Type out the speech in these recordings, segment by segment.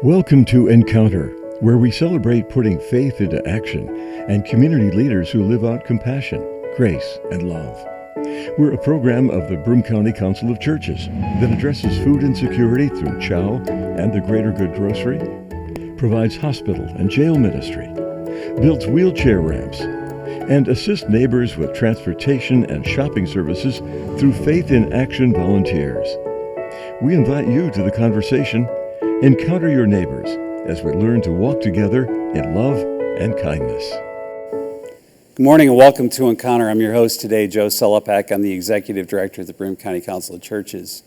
Welcome to Encounter, where we celebrate putting faith into action and community leaders who live out compassion, grace, and love. We're a program of the Broome County Council of Churches that addresses food insecurity through CHOW and the Greater Good Grocery, provides hospital and jail ministry, builds wheelchair ramps, and assists neighbors with transportation and shopping services through Faith in Action volunteers. We invite you to the conversation. Encounter your neighbors as we learn to walk together in love and kindness. Good morning and welcome to Encounter. I'm your host today, Joe Sellepack. I'm the Executive Director of the Broome County Council of Churches.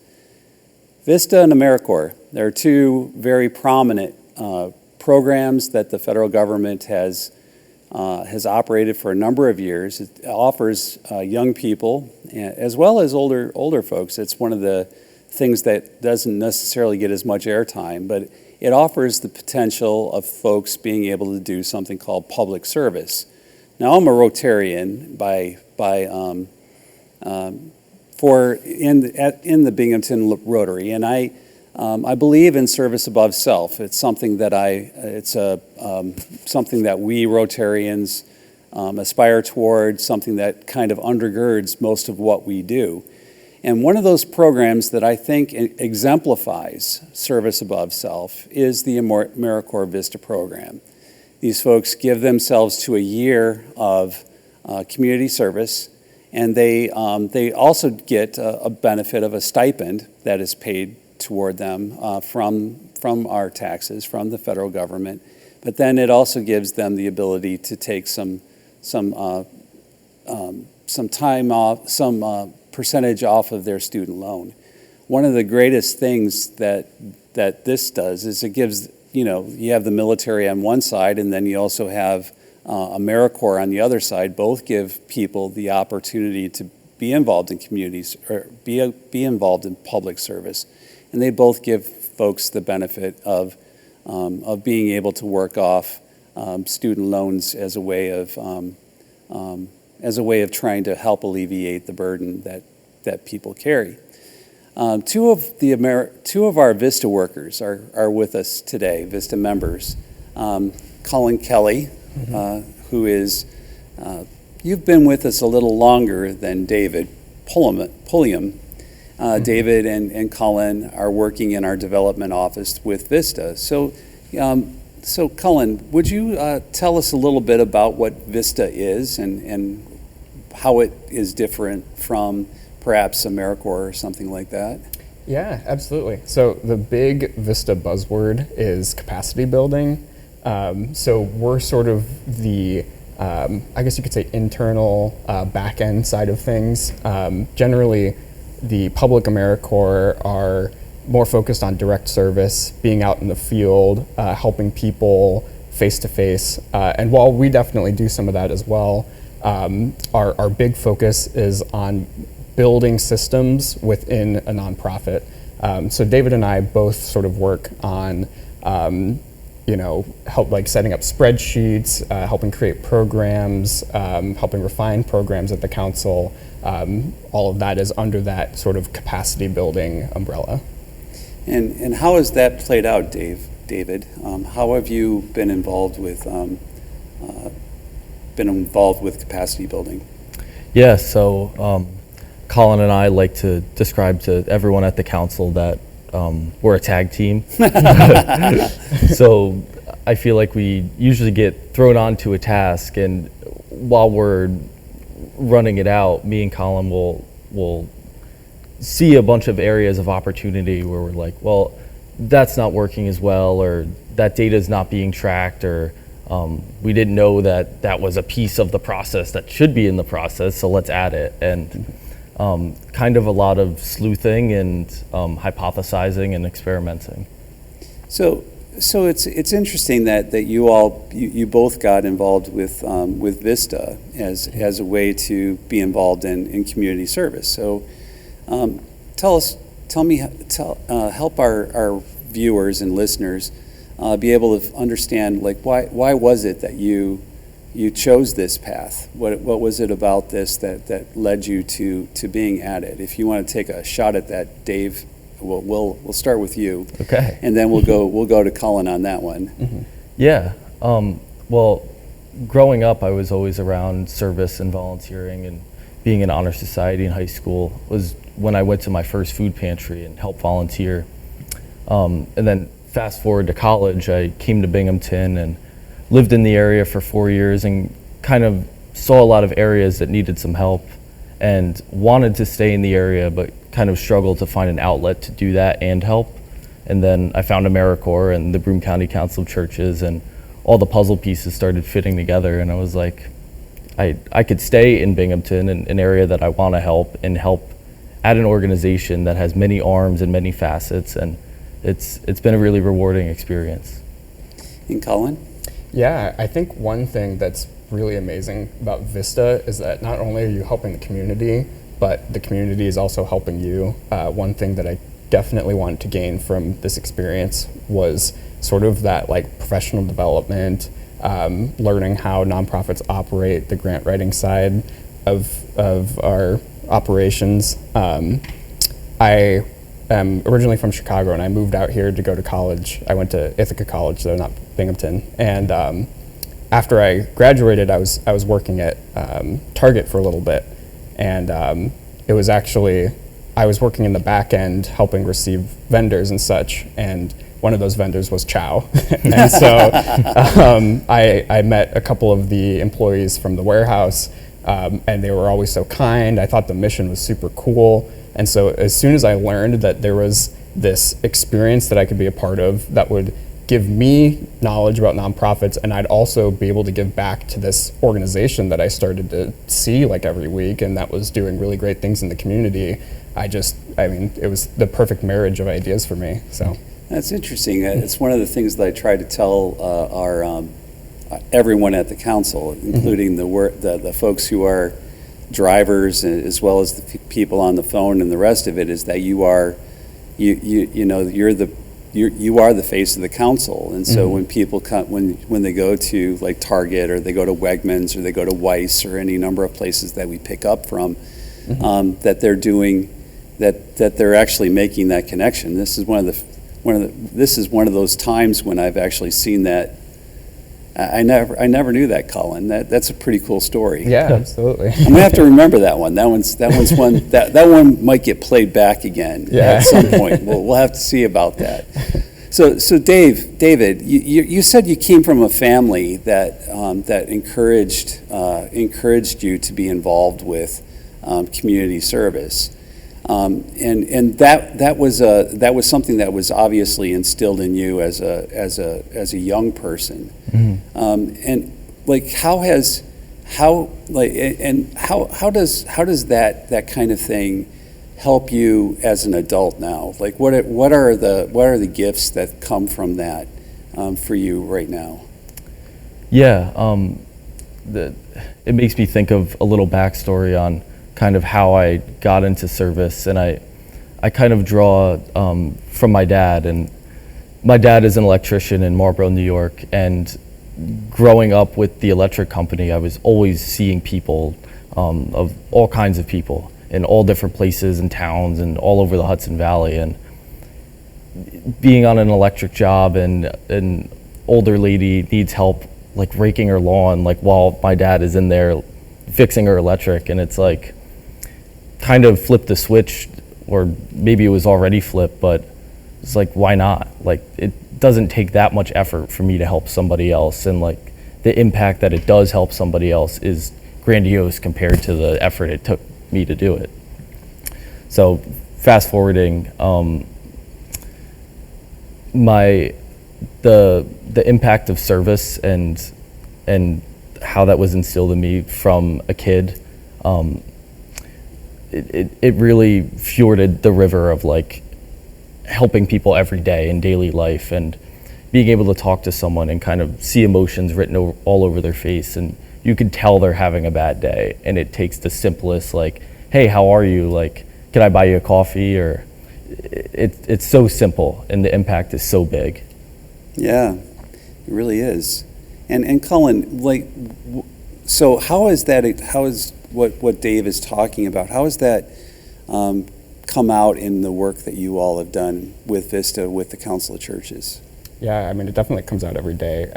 Vista and AmeriCorps, there are two very prominent programs that the federal government has operated for a number of years. It offers young people as well as older folks. It's one of the things that doesn't necessarily get as much airtime, but it offers the potential of folks being able to do something called public service. Now, I'm a Rotarian in the Binghamton Rotary, and I believe in service above self. It's something that something that we Rotarians aspire toward, something that kind of undergirds most of what we do. And one of those programs that I think exemplifies service above self is the AmeriCorps Vista program. These folks give themselves to a year of community service, and they also get a benefit of a stipend that is paid toward them from our taxes, from the federal government. But then it also gives them the ability to take some time off, some percentage off of their student loan. One of the greatest things that this does is it gives, you have the military on one side, and then you also have AmeriCorps on the other side. Both give people the opportunity to be involved in communities or be involved in public service, and they both give folks the benefit of being able to work off student loans as a way of trying to help alleviate the burden that people carry. Two of our Vista workers are with us today, Vista members. Colin, Kelley, who is, you've been with us a little longer than David, Pulliam. David and Colin are working in our development office with Vista. So Colin, would you tell us a little bit about what Vista is and how it is different from perhaps AmeriCorps or something like that? Yeah, absolutely. So the big Vista buzzword is capacity building. So we're sort of the, I guess you could say, internal back-end side of things. Generally, the public AmeriCorps are more focused on direct service, being out in the field, helping people face-to-face. And while we definitely do some of that as well, our big focus is on building systems within a nonprofit. So David and I both sort of work on, help like setting up spreadsheets, helping create programs, helping refine programs at the council. All of that is under that sort of capacity building umbrella. And how has that played out, David? How have you been involved with capacity building? Yeah, so Colin and I like to describe to everyone at the council that we're a tag team. So I feel like we usually get thrown onto a task, and while we're running it out, me and Colin will see a bunch of areas of opportunity where we're like, well, that's not working as well, or that data is not being tracked, or we didn't know that was a piece of the process that should be in the process, so let's add it. And kind of a lot of sleuthing and hypothesizing and experimenting. So it's interesting that you both got involved with Vista as a way to be involved in community service. So help our viewers and listeners be able to understand, like, why was it that you chose this path? What was it about this that led you to being at it? If you want to take a shot at that, Dave. we'll start with you. Okay. And then we'll go to Colin on that one. Mm-hmm. Yeah. Well, growing up, I was always around service and volunteering, and being in honor society in high school was when I went to my first food pantry and helped volunteer. And then fast forward to college, I came to Binghamton and lived in the area for 4 years and kind of saw a lot of areas that needed some help and wanted to stay in the area, but kind of struggled to find an outlet to do that and help. And then I found AmeriCorps and the Broome County Council of Churches, and all the puzzle pieces started fitting together, and I was like, I could stay in Binghamton, in an area that I want to help, and help at an organization that has many arms and many facets, and it's been a really rewarding experience. And Colin? Yeah, I think one thing that's really amazing about Vista is that not only are you helping the community, but the community is also helping you. One thing that I definitely wanted to gain from this experience was sort of that like professional development, learning how nonprofits operate, the grant writing side of our operations. I am originally from Chicago, and I moved out here to go to college. I went to Ithaca College, though not Binghamton. And after I graduated, I was working at Target for a little bit, and it was actually, I was working in the back end helping receive vendors and such, and one of those vendors was Chow. And so I met a couple of the employees from the warehouse, and they were always so kind. I thought the mission was super cool. And so as soon as I learned that there was this experience that I could be a part of that would give me knowledge about nonprofits, and I'd also be able to give back to this organization that I started to see like every week, and that was doing really great things in the community, it was the perfect marriage of ideas for me, so. That's interesting. It's one of the things that I try to tell our everyone at the council, including the folks who are drivers as well as the people on the phone and the rest of it, is that you are the face of the council. And so when people come, when they go to like Target, or they go to Wegmans, or they go to Weiss, or any number of places that we pick up from, that they're doing that they're actually making that connection. This is this is one of those times when I've actually seen that. I never knew that, Colin. That's a pretty cool story. Yeah, absolutely. I'm gonna have to remember that one. That one's one that one might get played back again at some point. We'll have to see about that. So David, you said you came from a family that encouraged you to be involved with community service. And that was something that was obviously instilled in you as a young person. And like how does that kind of thing help you as an adult now? Like what are the gifts that come from that for you right now? Yeah, it makes me think of a little backstory on kind of how I got into service, and I kind of draw from my dad, and my dad is an electrician in Marlboro, New York, and growing up with the electric company, I was always seeing people, of all kinds of people in all different places and towns and all over the Hudson Valley, and being on an electric job, and an older lady needs help like raking her lawn, like while my dad is in there fixing her electric, and it's like kind of flipped the switch, or maybe it was already flipped, but it's like, why not? Like, it doesn't take that much effort for me to help somebody else, and like the impact that it does help somebody else is grandiose compared to the effort it took me to do it. So fast forwarding, the impact of service and how that was instilled in me from a kid, it really fjorded the river of like helping people every day in daily life, and being able to talk to someone and kind of see emotions written all over their face, and you could tell they're having a bad day, and it takes the simplest like, hey, how are you? Like, can I buy you a coffee? Or it's so simple, and the impact is so big. Yeah, it really is. And Colin, like, so how is what Dave is talking about, how is that come come out in the work that you all have done with Vista, with the Council of Churches? Yeah, I mean, it definitely comes out every day.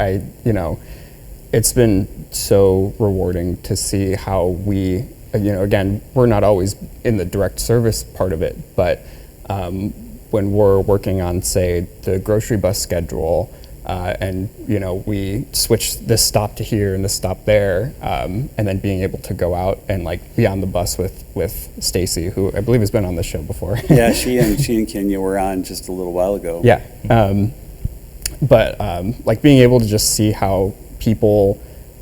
It's been so rewarding to see how we, again, we're not always in the direct service part of it, but when we're working on, say, the grocery bus schedule, and we switch this stop to here and this stop there, and then being able to go out and like be on the bus with Stacy, who I believe has been on this show before. Yeah, she and Kenya were on just a little while ago. Yeah, but like being able to just see how people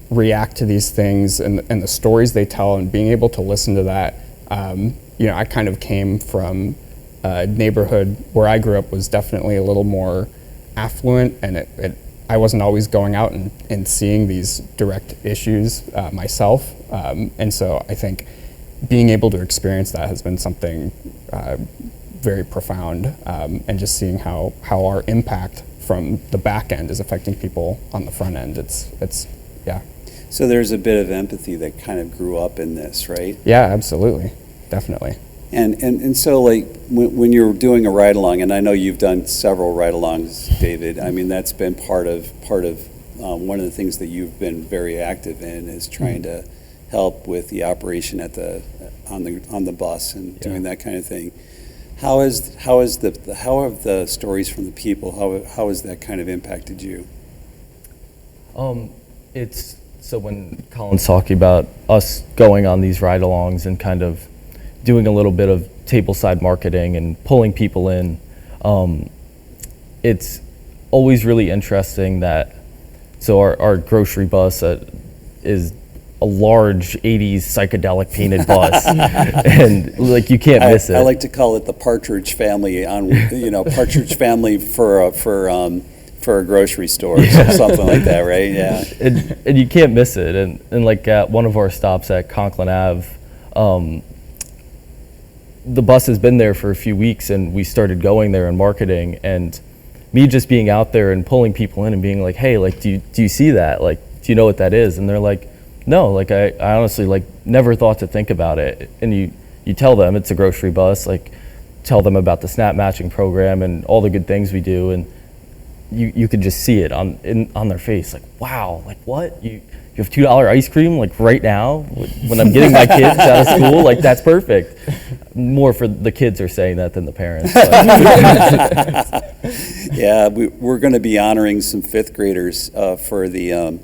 react to these things and the stories they tell, and being able to listen to that. I kind of came from a neighborhood where I grew up was definitely a little more affluent, and I wasn't always going out and seeing these direct issues myself. And so I think being able to experience that has been something very profound, and just seeing how our impact from the back end is affecting people on the front end. It's yeah. So there's a bit of empathy that kind of grew up in this, right? Yeah, absolutely, definitely. And so like when you're doing a ride along, and I know you've done several ride alongs, David. I mean, that's been part of one of the things that you've been very active in, is trying to help with the operation on the bus and doing that kind of thing. How have the stories from the people, how has that kind of impacted you? So when Colin's talking about us going on these ride-alongs and kind of doing a little bit of tableside marketing and pulling people in, it's always really interesting that, so our grocery bus is a large 80s psychedelic painted bus, and like you can't miss it. I like to call it the Partridge Family Partridge Family for a grocery store, or something like that, right? Yeah. And you can't miss it. And like at one of our stops at Conklin Ave, the bus has been there for a few weeks, and we started going there and marketing, and me just being out there and pulling people in and being like, hey, like, do you see that? Like, do you know what that is? And they're like, no, like I honestly like never thought to think about it. And you tell them it's a grocery bus, like tell them about the SNAP matching program and all the good things we do, and you could just see it on their face, like, wow, like what? You have $2 ice cream like right now when I'm getting my kids out of school? Like, that's perfect. More for the kids are saying that than the parents. Yeah, we're going to be honoring some fifth graders for the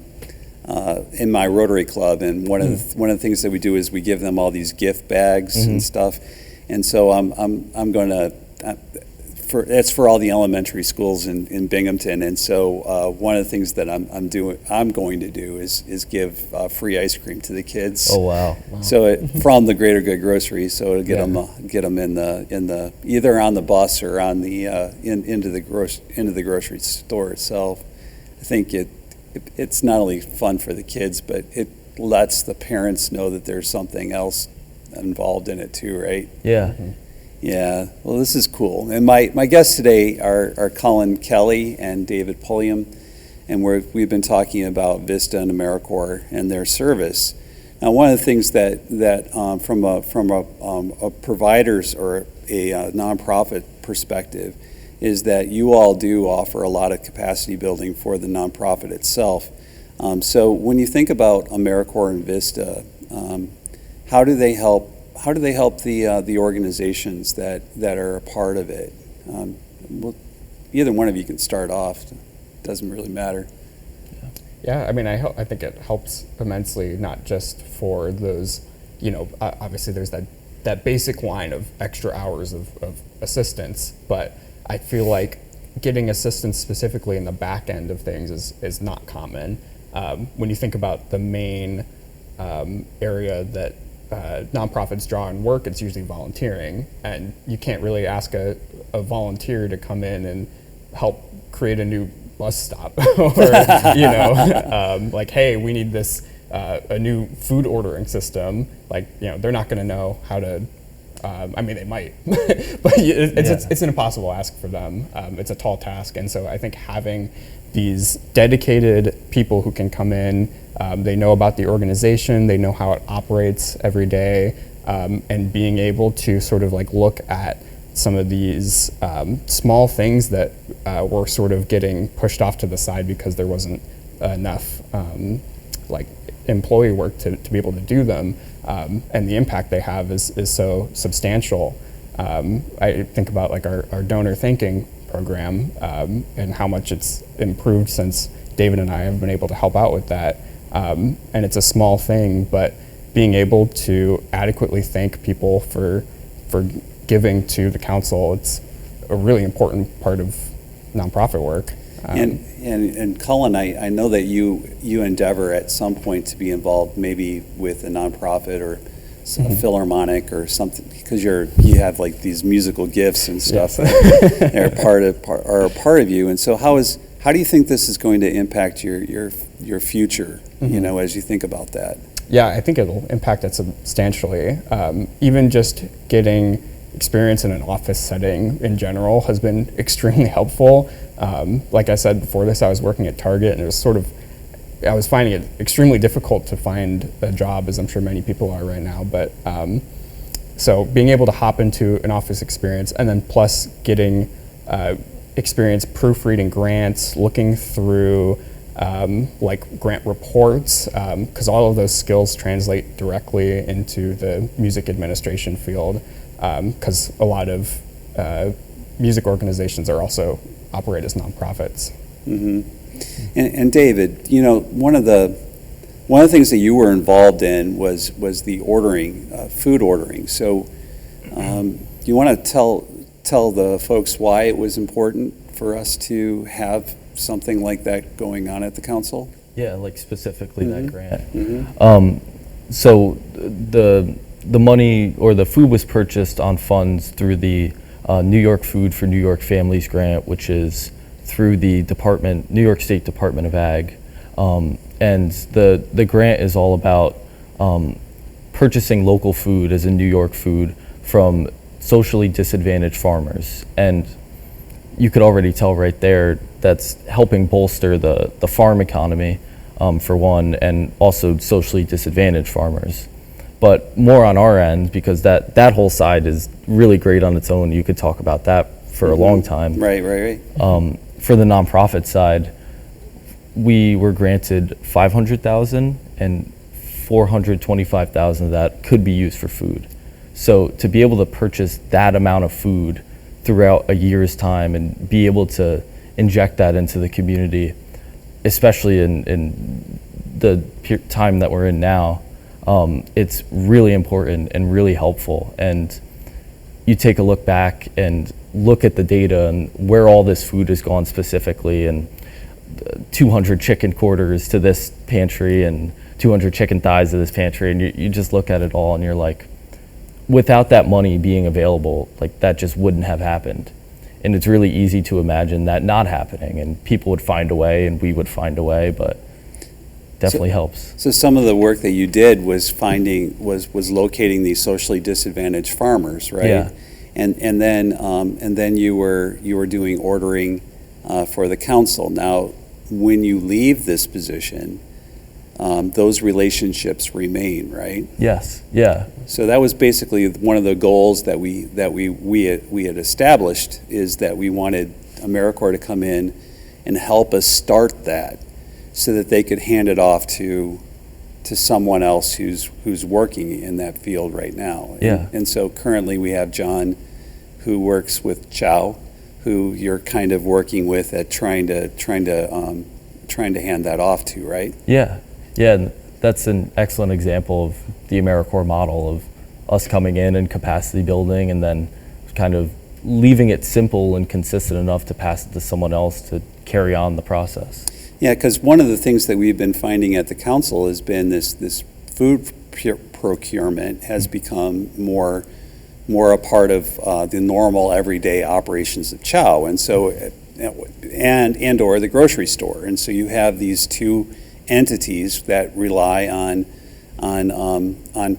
in my Rotary Club, and one of the things that we do is we give them all these gift bags and stuff, and so I'm going to. It's for all the elementary schools in Binghamton, and so one of the things that I'm going to do is give free ice cream to the kids. Oh wow! So from the Greater Good Grocery, so it'll get them in the either on the bus or on the into the grocery store itself. I think it's not only fun for the kids, but it lets the parents know that there's something else involved in it too, right? Yeah. Mm-hmm. Yeah, well, this is cool. And my guests today are Colin, Kelley, and David Pulliam, and we've been talking about Vista and AmeriCorps and their service. Now, one of the things that from a provider's or a nonprofit perspective is that you all do offer a lot of capacity building for the nonprofit itself. So when you think about AmeriCorps and Vista, how do they help? How do they help the organizations that are a part of it? Well, either one of you can start off. It doesn't really matter. Yeah, I mean, I think it helps immensely, not just for those, obviously there's that basic line of extra hours of assistance, but I feel like getting assistance specifically in the back end of things is not common. When you think about the main area that nonprofits draw on work, it's usually volunteering, and you can't really ask a volunteer to come in and help create a new bus stop or like, hey, we need this a new food ordering system. Like, they're not going to know how to. I mean, they might, but it's an impossible ask for them. It's a tall task, and so I think having these dedicated people who can come in, they know about the organization, they know how it operates every day, and being able to sort of like look at some of these small things that were sort of getting pushed off to the side because there wasn't enough like employee work to be able to do them, and the impact they have is so substantial. I think about like our donor thinking program and how much it's improved since David and I have been able to help out with that. And it's a small thing, but being able to adequately thank people for giving to the council, it's a really important part of nonprofit work. And Colin, I know that you endeavor at some point to be involved maybe with a nonprofit or a philharmonic or something, because you have like these musical gifts and stuff that are a part of you. And so how do you think this is going to impact your future, as you think about that? Yeah, I think it'll impact it substantially. Even just getting experience in an office setting in general has been extremely helpful. Like I said before this, I was working at Target, and it was I was finding it extremely difficult to find a job, as I'm sure many people are right now. But so being able to hop into an office experience, and then plus getting experience proofreading grants, looking through like grant reports, because all of those skills translate directly into the music administration field, because a lot of music organizations are also operate as nonprofits. Mm-hmm. And David, one of the things that you were involved in was the ordering, food ordering. So, do you want to tell the folks why it was important for us to have something like that going on at the council? Yeah, like specifically that grant. Mm-hmm. So the money or the food was purchased on funds through the New York Food for New York Families grant, which is through the New York State Department of Ag. And the grant is all about purchasing local food, as in New York food, from socially disadvantaged farmers. And you could already tell right there that's helping bolster the farm economy, for one, and also socially disadvantaged farmers. But more on our end, because that whole side is really great on its own. You could talk about that for a long time. Right. For the nonprofit side, we were granted $500,000, and $425,000 of that could be used for food. So to be able to purchase that amount of food throughout a year's time and be able to inject that into the community, especially in the time that we're in now, it's really important and really helpful. And you take a look back and look at the data and where all this food has gone specifically, and 200 chicken quarters to this pantry and 200 chicken thighs to this pantry, and you just look at it all and you're like, without that money being available, like that just wouldn't have happened. And it's really easy to imagine that not happening, and people would find a way and we would find a way, but definitely helps. So some of the work that you did was locating these socially disadvantaged farmers, right? Yeah. And then you were doing ordering for the council. Now, when you leave this position, those relationships remain, right? Yes. Yeah. So that was basically one of the goals that we had established, is that we wanted AmeriCorps to come in and help us start that, so that they could hand it off to someone else who's working in that field right now. Yeah. And so currently we have John, who works with Chow, who you're kind of working with at trying to hand that off to, right? Yeah. And that's an excellent example of the AmeriCorps model of us coming in and capacity building, and then kind of leaving it simple and consistent enough to pass it to someone else to carry on the process. Yeah, because one of the things that we've been finding at the council has been this food procurement has become more a part of the normal everyday operations of Chow, and so and or the grocery store. And so you have these two entities that rely on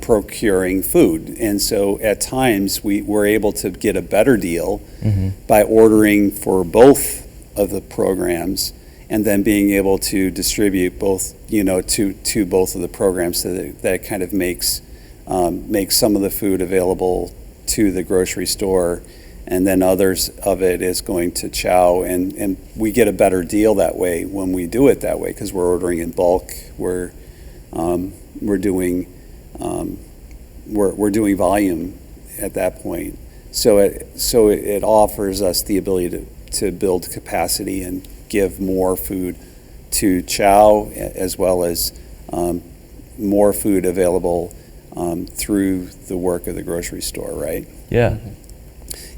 procuring food, and so at times we were able to get a better deal by ordering for both of the programs, and then being able to distribute both, to both of the programs, so that it kind of makes make some of the food available to the grocery store, and then others of it is going to Chow, and we get a better deal that way when we do it that way, because we're ordering in bulk. We're doing volume at that point. So it offers us the ability to build capacity and give more food to Chow, as well as more food available through the work of the grocery store, right? Yeah.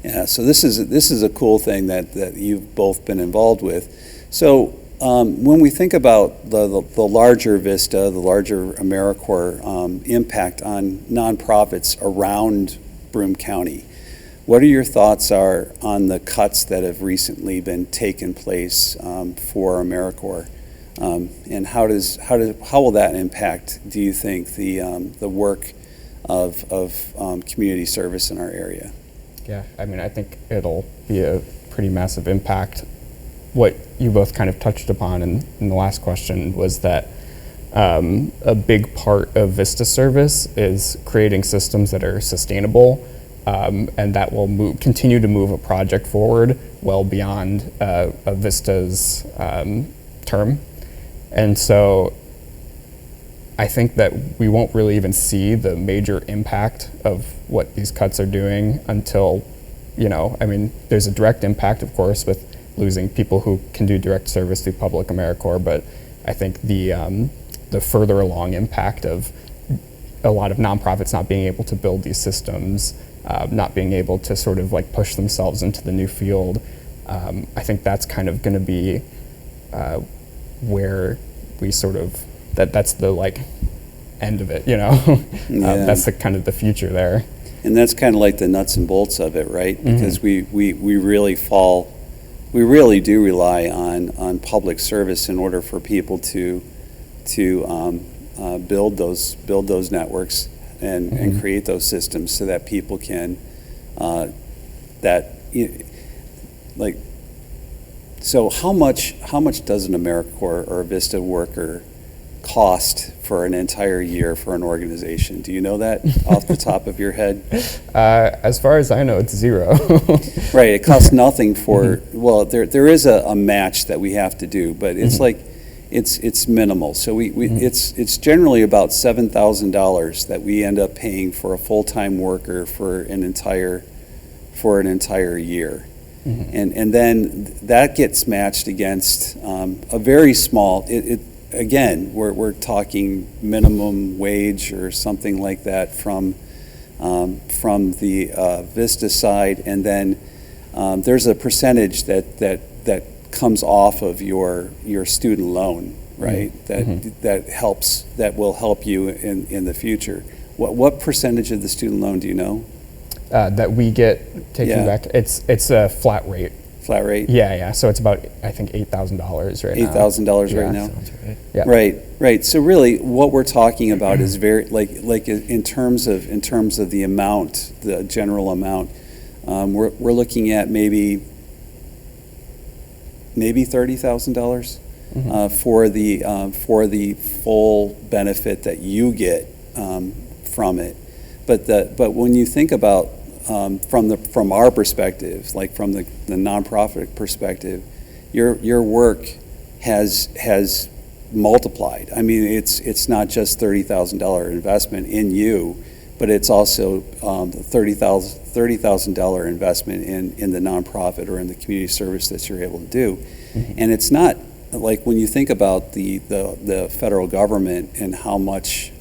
Yeah, so this is a cool thing that you've both been involved with. So when we think about the larger Vista, the larger AmeriCorps impact on nonprofits around Broome County, what are your thoughts on the cuts that have recently been taken place for AmeriCorps, and how will that impact, do you think, the work of community service in our area? Yeah, I mean, I think it'll be a pretty massive impact. What you both kind of touched upon in the last question was that a big part of Vista service is creating systems that are sustainable, and that will continue to move a project forward well beyond a Vista's term. And so I think that we won't really even see the major impact of what these cuts are doing until, I mean, there's a direct impact, of course, with losing people who can do direct service through public AmeriCorps, but I think the further along impact of a lot of nonprofits not being able to build these systems, not being able to sort of like push themselves into the new field, I think that's kind of going to be where we sort of, that's the like end of it, Yeah. That's the kind of the future there. And that's kind of like the nuts and bolts of it, right? Because we really do rely on public service in order for people to build those networks and create those systems so that people can so how much does an AmeriCorps or a Vista worker cost for an entire year for an organization? Do you know that off the top of your head? As far as I know, it's zero. Right, it costs nothing for, well, there is a match that we have to do, but it's like, it's minimal. So it's generally about $7,000 that we end up paying for a full-time worker for an entire year. And then that gets matched against a very small, again, we're talking minimum wage or something like that from the Vista side, and then there's a percentage that comes off of your student loan, right? That will help you in the future. What percentage of the student loan do you know? That we get taken back. It's a flat rate. Flat rate? Yeah. So it's about, I think, $8,000 right now. $8,000 right now. Sounds right. Yeah. Right. So really, what we're talking about is very like in terms of the amount, the general amount. We're looking at maybe $30,000 for the full benefit that you get from it. But when you think about from our perspective, like from the nonprofit perspective, your work has multiplied. I mean, it's not just $30,000 investment in you, but it's also $30,000 investment in the nonprofit or in the community service that you're able to do. And it's not like when you think about the federal government and how much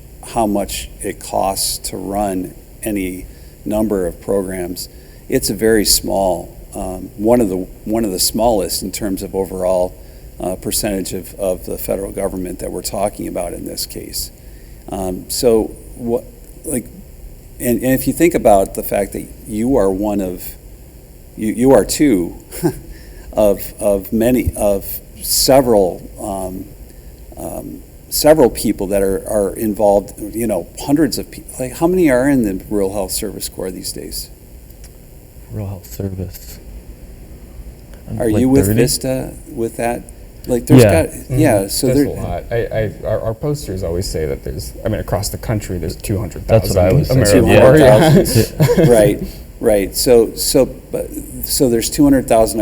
it costs to run any number of programs, it's a very small, one of the smallest in terms of overall percentage of the federal government that we're talking about in this case. So what, like, and if you think about the fact that you are one of, you are two of many, of several people that are involved, hundreds of people. Like, how many are in the Rural Health Service Corps these days? Rural Health Service. Are Like you with 30? Vista with that? Like there's Yeah. got, so There's there, a lot. Our posters always say that across the country, there's 200,000 That's what I was saying. AmeriCorps. Yeah. right. So there's 200,000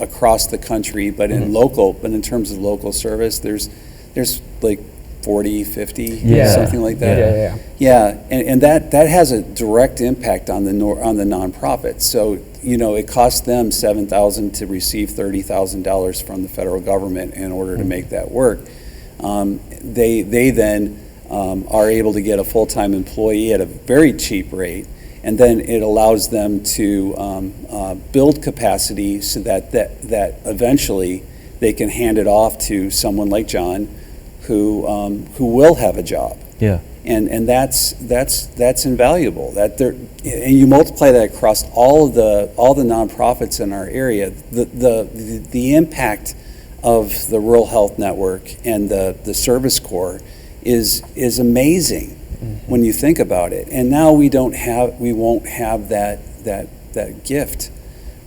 across the country, but in terms of local service, there's like 40, 50, something like that. Yeah, and that has a direct impact on the nonprofits. So it costs them $7,000 to receive $30,000 from the federal government in order to make that work. They then are able to get a full-time employee at a very cheap rate, and then it allows them to build capacity so that eventually they can hand it off to someone like John, who will have a job. Yeah. And that's invaluable. And you multiply that across all the nonprofits in our area. The impact of the Rural Health Network and the Service Corps is amazing when you think about it. And now we won't have that gift.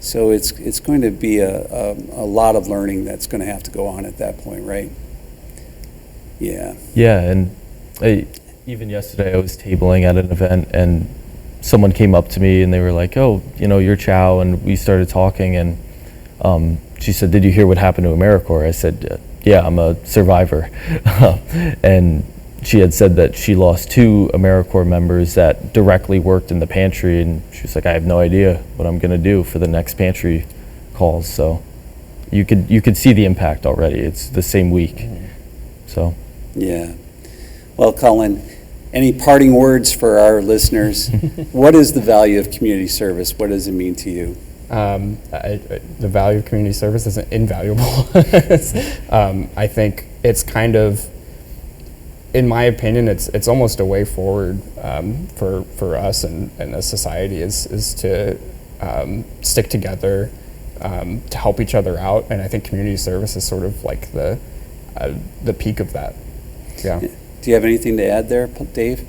So it's going to be a lot of learning that's going to have to go on at that point, right? Yeah. Yeah, and even yesterday I was tabling at an event and someone came up to me and they were like, "Oh, you're Chow," and we started talking, and she said, "Did you hear what happened to AmeriCorps?" I said, "Yeah, I'm a survivor." And she had said that she lost 2 AmeriCorps members that directly worked in the pantry, and she was like, "I have no idea what I'm going to do for the next pantry calls." So you could see the impact already. It's the same week. So yeah. Well, Colin, any parting words for our listeners? What is the value of community service? What does it mean to you? The value of community service is invaluable. I think it's kind of, in my opinion, it's almost a way forward for us and a society is to stick together, to help each other out, and I think community service is sort of like the peak of that. Yeah. Do you have anything to add there, Dave?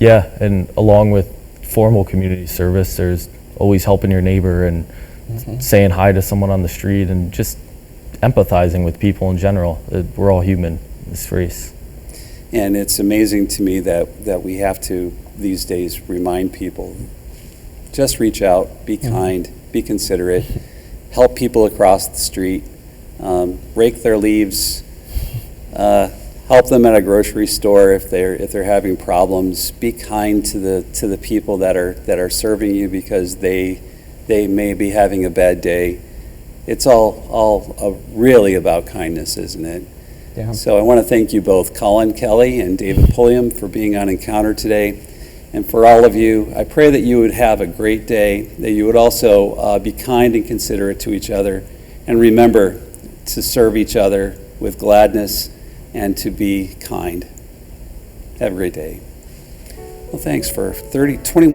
yeah, and along with formal community service, there's always helping your neighbor and saying hi to someone on the street and just empathizing with people in general. We're all human in this race. And it's amazing to me that we have to, these days, remind people, just reach out, be kind, be considerate, help people across the street, rake their leaves, help them at a grocery store if they're having problems. Be kind to the people that are serving you because they may be having a bad day. It's all really about kindness, isn't it? Yeah. So I want to thank you both, Colin, Kelley, and David Pulliam, for being on Encounter today. And for all of you, I pray that you would have a great day, that you would also be kind and considerate to each other, and remember to serve each other with gladness and to be kind. Have a great day. Well, thanks for 20.